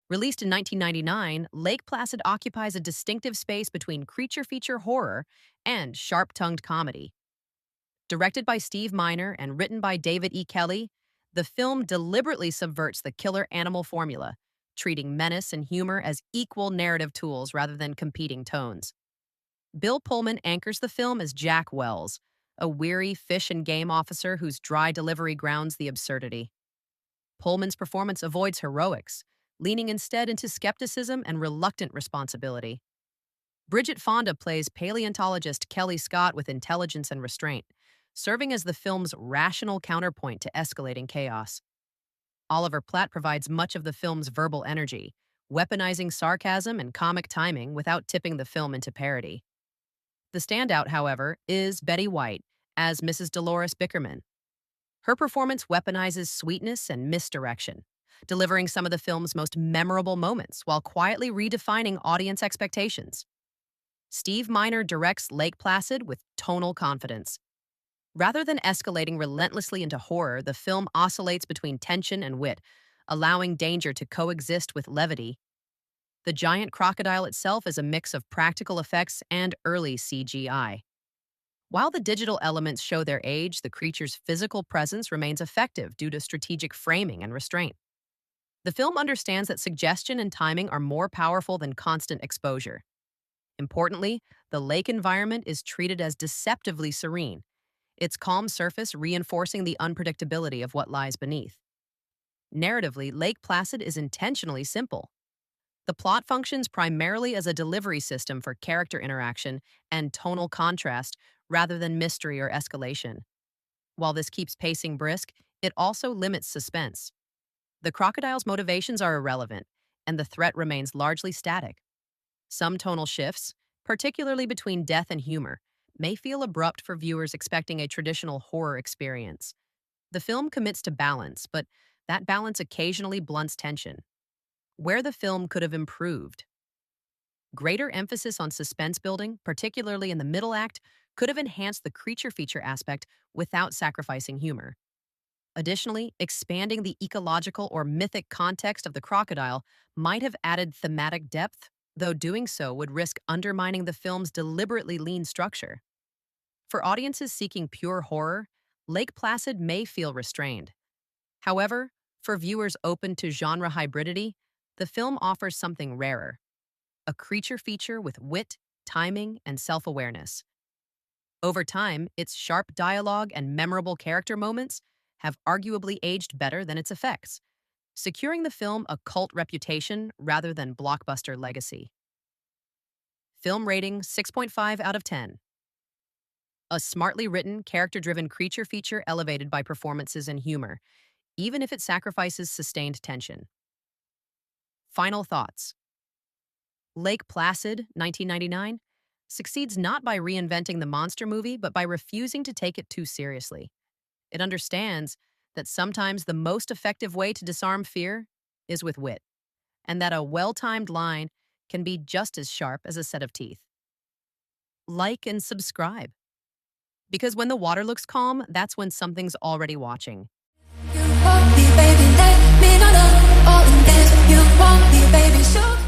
Released in 1999, Lake Placid occupies a distinctive space between creature feature horror and sharp-tongued comedy. Directed by Steve Miner and written by David E. Kelly, the film deliberately subverts the killer animal formula, treating menace and humor as equal narrative tools rather than competing tones. Bill Pullman anchors the film as Jack Wells, a weary fish and game officer whose dry delivery grounds the absurdity. Pullman's performance avoids heroics, leaning instead into skepticism and reluctant responsibility. Bridget Fonda plays paleontologist Kelly Scott with intelligence and restraint, serving as the film's rational counterpoint to escalating chaos. Oliver Platt provides much of the film's verbal energy, weaponizing sarcasm and comic timing without tipping the film into parody. The standout, however, is Betty White as Mrs. Dolores Bickerman. Her performance weaponizes sweetness and misdirection, delivering some of the film's most memorable moments while quietly redefining audience expectations. Steve Miner directs Lake Placid with tonal confidence. Rather than escalating relentlessly into horror, the film oscillates between tension and wit, allowing danger to coexist with levity. The giant crocodile itself is a mix of practical effects and early CGI. While the digital elements show their age, the creature's physical presence remains effective due to strategic framing and restraint. The film understands that suggestion and timing are more powerful than constant exposure. Importantly, the lake environment is treated as deceptively serene, its calm surface reinforcing the unpredictability of what lies beneath. Narratively, Lake Placid is intentionally simple. The plot functions primarily as a delivery system for character interaction and tonal contrast rather than mystery or escalation. While this keeps pacing brisk, it also limits suspense. The crocodile's motivations are irrelevant, and the threat remains largely static. Some tonal shifts, particularly between death and humor, may feel abrupt for viewers expecting a traditional horror experience. The film commits to balance, but that balance occasionally blunts tension. Where the film could have improved: greater emphasis on suspense building, particularly in the middle act, could have enhanced the creature feature aspect without sacrificing humor. Additionally, expanding the ecological or mythic context of the crocodile might have added thematic depth, though doing so would risk undermining the film's deliberately lean structure. For audiences seeking pure horror, Lake Placid may feel restrained. However, for viewers open to genre hybridity, the film offers something rarer: a creature feature with wit, timing, and self-awareness. Over time, its sharp dialogue and memorable character moments have arguably aged better than its effects, securing the film a cult reputation rather than blockbuster legacy. Film rating 6.5 out of 10. A smartly written, character-driven creature feature elevated by performances and humor, even if it sacrifices sustained tension. Final thoughts. Lake Placid, 1999, succeeds not by reinventing the monster movie, but by refusing to take it too seriously. It understands that sometimes the most effective way to disarm fear is with wit, and that a well-timed line can be just as sharp as a set of teeth. Like and subscribe, because when the water looks calm, that's when something's already watching. You want me, baby, let me know all in this. You want me, baby, show